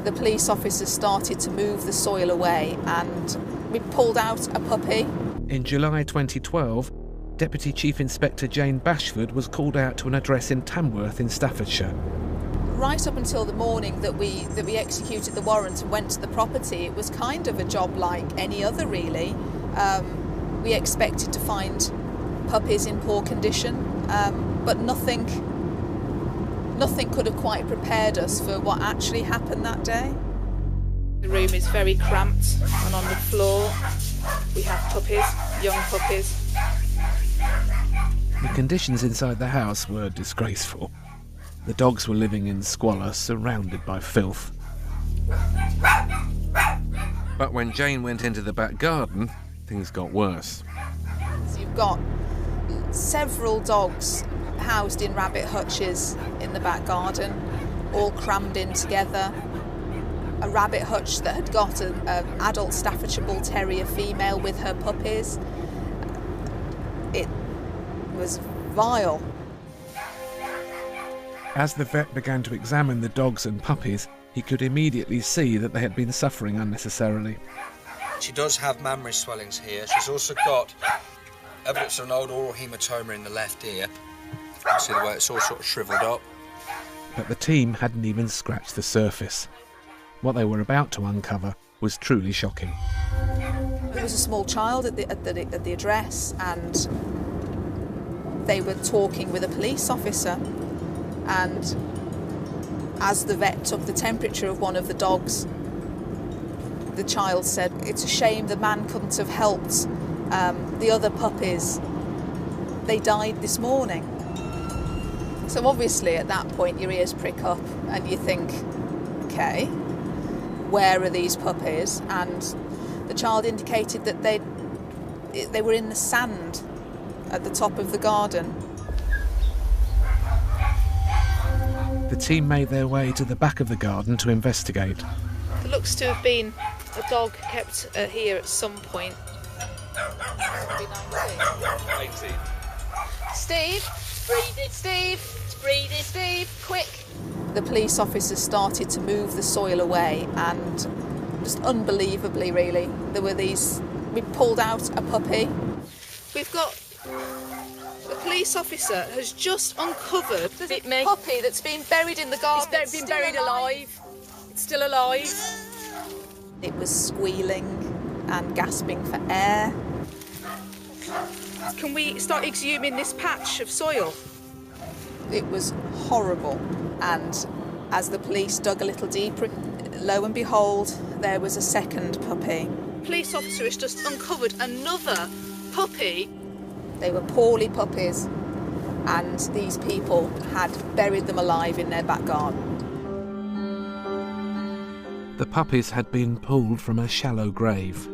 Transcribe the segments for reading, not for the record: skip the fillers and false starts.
The police officers started to move the soil away and we pulled out a puppy. In July 2012, Deputy Chief Inspector Jane Bashford was called out to an address in Tamworth in Staffordshire. Right up until the morning that we executed the warrant and went to the property, it was kind of a job like any other, really. We expected to find puppies in poor condition, but nothing could have quite prepared us for what actually happened that day. The room is very cramped, and on the floor we have puppies, young puppies. The conditions inside the house were disgraceful. The dogs were living in squalor, surrounded by filth. But when Jane went into the back garden, things got worse. So you've got several dogs housed in rabbit hutches in the back garden, all crammed in together. A rabbit hutch that had got an adult Staffordshire Bull Terrier female with her puppies. It was vile. As the vet began to examine the dogs and puppies, he could immediately see that they had been suffering unnecessarily. She does have mammary swellings here. She's also got evidence of an old oral haematoma in the left ear. You can see the way it's all sort of shriveled up. But the team hadn't even scratched the surface. What they were about to uncover was truly shocking. There was a small child at the address, and they were talking with a police officer. And as the vet took the temperature of one of the dogs, the child said, "It's a shame the man couldn't have helped the other puppies. They died this morning." So obviously at that point your ears prick up and you think, okay, where are these puppies? And the child indicated that they were in the sand at the top of the garden. The team made their way to the back of the garden to investigate. There looks to have been a dog kept here at some point. 18. Steve! Breathe, Steve! Breathe, Steve! Quick! The police officers started to move the soil away, and just unbelievably, really, there were these... We pulled out a puppy. We've got... The police officer has just uncovered a puppy that's been buried in the garden. It's been buried alive. It's still alive. It was squealing and gasping for air. Can we start exhuming this patch of soil? It was horrible, and as the police dug a little deeper, lo and behold, there was a second puppy. Police officer has just uncovered another puppy. They were poorly puppies, and these people had buried them alive in their back garden. The puppies had been pulled from a shallow grave.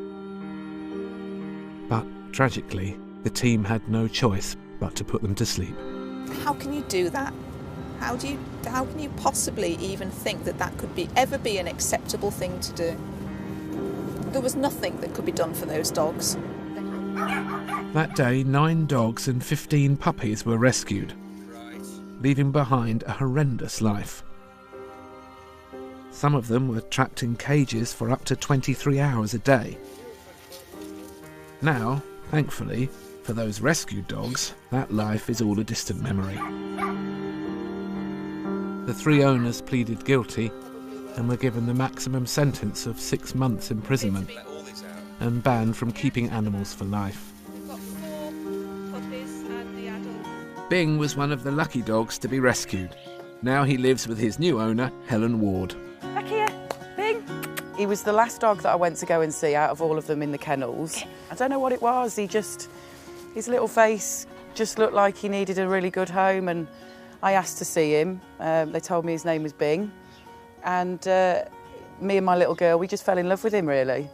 But tragically, the team had no choice but to put them to sleep. How can you do that? How can you possibly even think that that could ever be an acceptable thing to do? There was nothing that could be done for those dogs. That day, 9 dogs and 15 puppies were rescued, leaving behind a horrendous life. Some of them were trapped in cages for up to 23 hours a day. Now, thankfully, for those rescued dogs, that life is all a distant memory. The 3 owners pleaded guilty and were given the maximum sentence of 6 months imprisonment and banned from keeping animals for life. Bing was one of the lucky dogs to be rescued. Now he lives with his new owner, Helen Ward. Back here, Bing. He was the last dog that I went to go and see out of all of them in the kennels. I don't know what it was, his little face just looked like he needed a really good home, and I asked to see him. They told me his name was Bing, and me and my little girl, we just fell in love with him, really.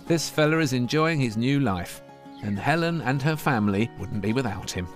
This fella is enjoying his new life, and Helen and her family wouldn't be without him.